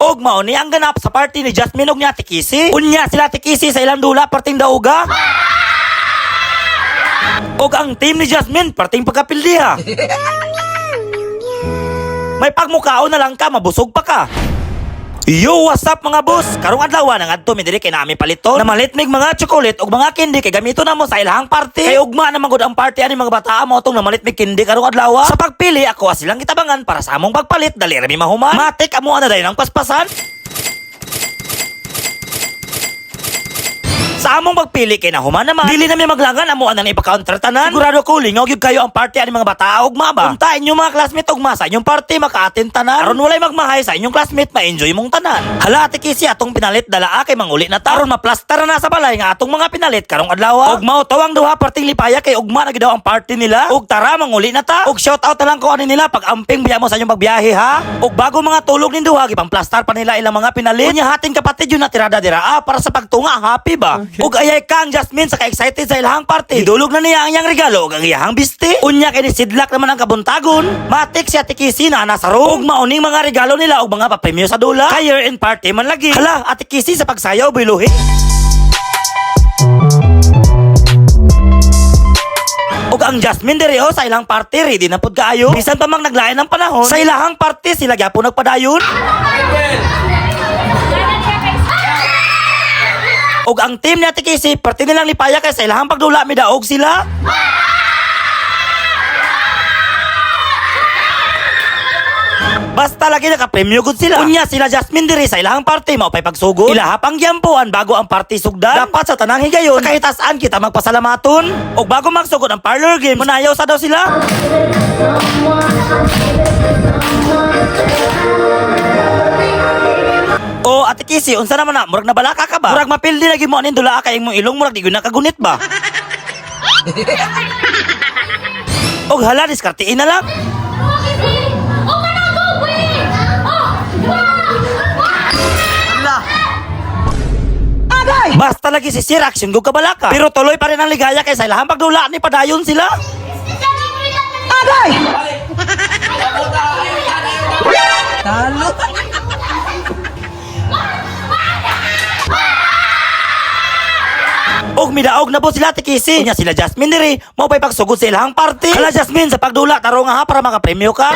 Og mao ni ang ganap sa party ni Jasmine og ni Ate Kisi. Unya sila Ate Kisi sa ilang dula parting dauga. Og ang team ni Jasmine parting pagkapildiha. May pagmukaon na lang ka, mabusog pa ka. Yo, what's up mga boss? Karong adlaw nang adto mi diri kay nami paliton. Namalit mig mga chocolate og mga candy kay gamito na mo sa ilahang party. Kay ugma na magud ang party ani mga bata mo tong namalit mig candy karong adlaw. Sa pagpili ako silang gitabangan para sa among pagpalit dali ra mi mahuman. Matik amo ana dayon ang paspasan. Sa among pagpili kay nahuman naman, dili na mi maglangan amo anang ipa-counter tanan. Sigurado ko lingaw gyud kayo ang party ani mga bata ug maba. Unta inyo mga classmate ug sa inyong party maka-attend tanan. Aron walay magmahay sa inyong classmate ma-enjoy mong tanan. Hala Ate Kisi atong pinalit dala kay manguli na ta. Aron maplastar na sa balay nga atong mga pinalit karong adlaw. Ug mao tawang duha parting lipaya kay ugma na gid daw ang party nila. Ug tara manguli na ta. Ug shout out na lang ko ani nila pag amping biya mo sa inyong pagbiyahe ha. Ug bago mga tulog nin duha gipang plastar pa nila ilang mga pinalit. Unya hating kapatid yun na tirada dira para sa pagtunga happy ba. Ug ayay kang Jasmine sa ka-excited sa ilahang party. Idulog na niya ang iyang regalo ug ang iyahang biste. Unya kay ni sidlak naman ang kabuntagon. Matik si Ate Kisi na nasa room. Ug mauning mga regalo nila ug mga papremyo sa dula. Kay year-end party man lagi. Hala Ate Kisi sa pagsayaw biluhi. Ug ang Jasmine diri sa ilang party ready na pud kaayo. Bisan pa mang naglain ang panahon sa ilahang party sila gyapon nagpadayon. Og ang team ni Ate Kisi, parte nilang lipaya kay sa ilahang pagdula mi daog sila. Basta lagi naka-premyo gud sila. Unya sila Jasmine diri sa ilahang party mao pay pagsugod. Ilaha pang gyampuan bago ang party sugdan. Dapat sa tanang higayon sa kahitasan kita magpasalamaton. Og bago magsugod ang parlor game, munayaw sa daw sila. O Ate Kisi, unsa naman na? Murag nabalaka ka ba? Murag mapildi lagi mo anin dula kay imong ilong murag di gyud nakagunit ba? Og hala diskartiin na lang. Basta lagi si Sir action gug kabalaka. Pero tuloy pa rin ang ligaya kay sa ilahang pagdula ni padayon sila. Agay! Talo. Og midaog na po sila Ate Kisi. Nya sila Jasmine diri mao pay pagsugod sa ilahang party. Hala Jasmine sa pagdula taro nga ha para maka-premyo ka.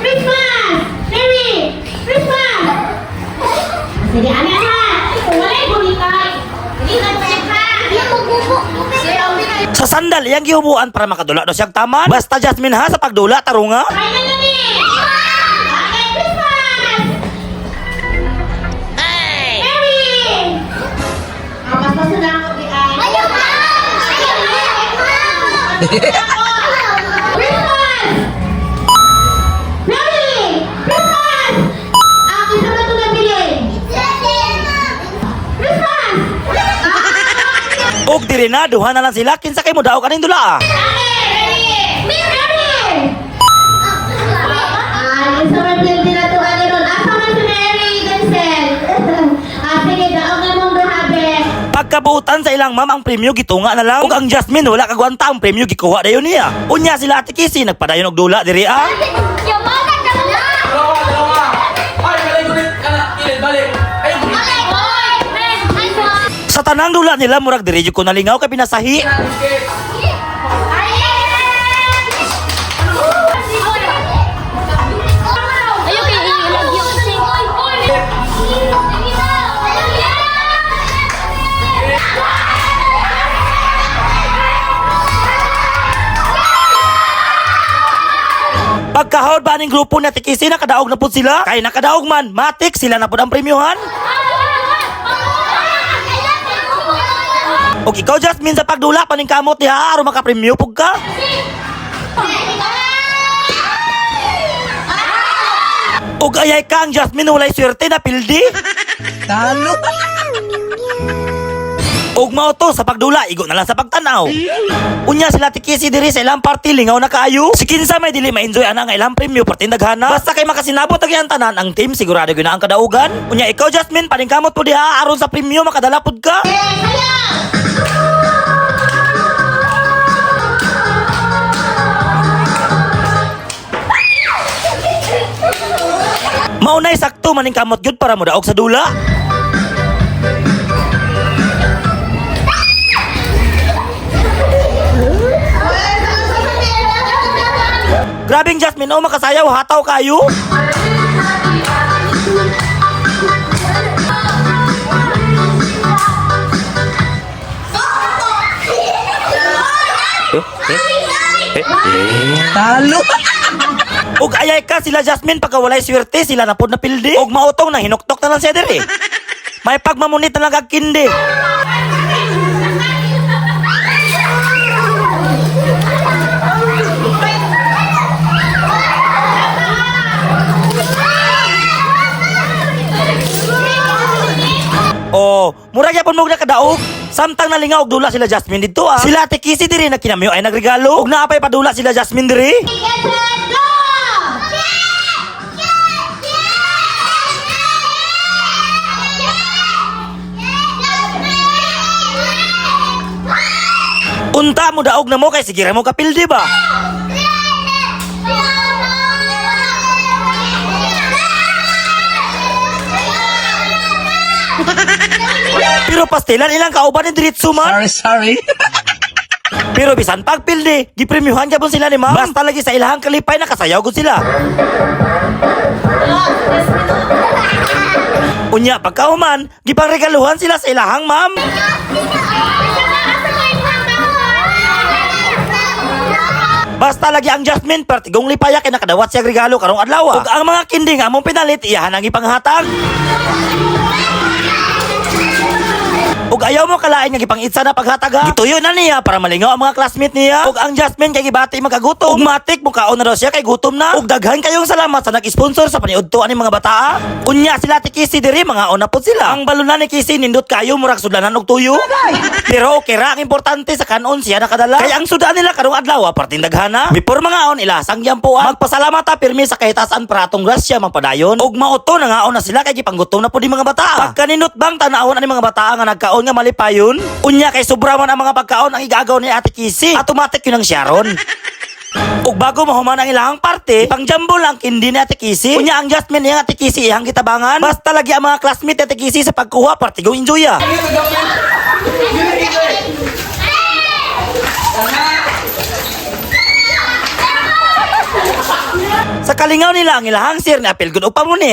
Christmas! Merry Christmas! Sige, ano ha? Walay bumitay. Hindi ka pa. Hindi ko bubo. Sa sandal iyang gihubuan para makadula daw siyang taman. Basta Jasmine ha sa pagdula taro nga. Kaya na yan eh! Merry Christmas! Merry! Basta sa lang ako di ay. Ayaw ka! Christmas! Merry! Christmas! Ako isa ba ito nabili? Christmas! Og diri na duha na lang sila kinsa kay mo daog kaning dula. Pagkabuutan sa ilang ma'am ang premyo gitunga na lang. Ug ang Jasmine wala kagwanta ang premyo gikuha dayon niya. Unya sila Ate Kisi nagpadayon og dula diri ah. Sa tanang dula nila murag diri jud ko nalingaw kay pinasahi. Pagkahod ba ning grupo ni Ate Kisi nakadaog na pud sila? Kay nakadaog man, matik sila na pud ang premyohan. Og ikaw Jasmine sa pagdula paning kamot diha aron maka-premyo pug ka. Og ayay kang Jasmine walay swerte na pildi. Talo. Og mao to sa pagdula igo na lang sa pagtanaw. Unya sila Ate Kisi diri sa ilang party lingaw na kaayo. Si kinsa may dili ma-enjoy ana nga ilang premyo perti daghana. Basta kay makasinabot ang tanan ang team sigurado gyud na ang kadaugan. Unya ikaw Jasmine paningkamot pud diha aron sa premyo makadala pud ka. Mao Maunay sakto maning kamot gyud para mo daog sa dula. Grabing Jasmine, oh makasayaw, hataw kayo. Talo. Ug ayay ka sila Jasmine pagka walay swerte sila na pod napildi. Ug mautong na hinuktok na lang siya diri. May pagmamunit na lang kag kindi. Oh, murag yapon mo nakadaog. Samtang nalingaw og dula sila Jasmine dito ah. Sila Ate Kissy diri nagkinamyo ay nagregalo. Ug naapay padula sila Jasmine diri. Unta mo daog na mo kay sige ra mo kapildi ba? Pero pastilan ilang kauban ni diretso man. Sorry. Pero bisan pagpildi, gipremyuhan gyapon sila ni ma'am. Basta lagi sa ilahang kalipay nakasayaw gud sila. Unya pagkahuman, gipangregaluhan sila sa ilahang ma'am. Basta lagi ang Jasmine pertigong lipaya kay nakadawat siya regalo karong adlaw. Ug ang mga kindi nga among pinalit iyahan ang ipanghatag. Ug ayaw mo kalain nga gipangitsa na paghatag ha. Gituyo na niya para malingaw ang mga classmate niya. Ug ang Jasmine kay gibati magagutom. Ug matik mukaon na daw siya kay gutom na. Ug daghan kayong salamat sa nag-sponsor sa paniudtoan ni mga bata. Unya sila Ate Kissy diri mga ona pod sila. Ang balunan ni Kissy nindot kayo murag sudlanan og tuyo. Pero okay ra ang importante sa kanon siya nakadala. Kaya ang sudan nila karong adlaw parting daghana. Before mga on ilasang yampuan. Magpasalamat ta pirmi sa kahitasan para atong grasya magpadayon. Ug mauto na nga on na sila kay gipanggutom na pod ni mga bata. Pagkaninot bang tanawon ani mga bata nga nagkaon nga malipayon. Unya kay sobra man ang mga pagkaon ang igagaw ni Ate Kissy. Automatic yun ang Sharon. Ug bago mahuman ang ilahang parte, pangjambo lang kindi ni Ate Kissy. Unya ang Jasmine ni Ate Kissy ihang kitabangan. Basta lagi ang mga classmate ni Ate Kissy sa pagkuha parte go enjoy ah. Sa kalingaw nila ang ilahang sir ni apil gud upa mo ni.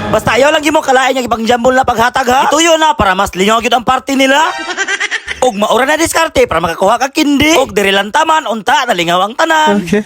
Basta ayaw lang gimo kalain nga ipangjambol na paghatag ha. Ituyo na para mas lingaw gyud ang party nila. Og maura na diskarte para makakuha ka kindi. Og diri lang taman unta nalingaw ang tanan. Okay.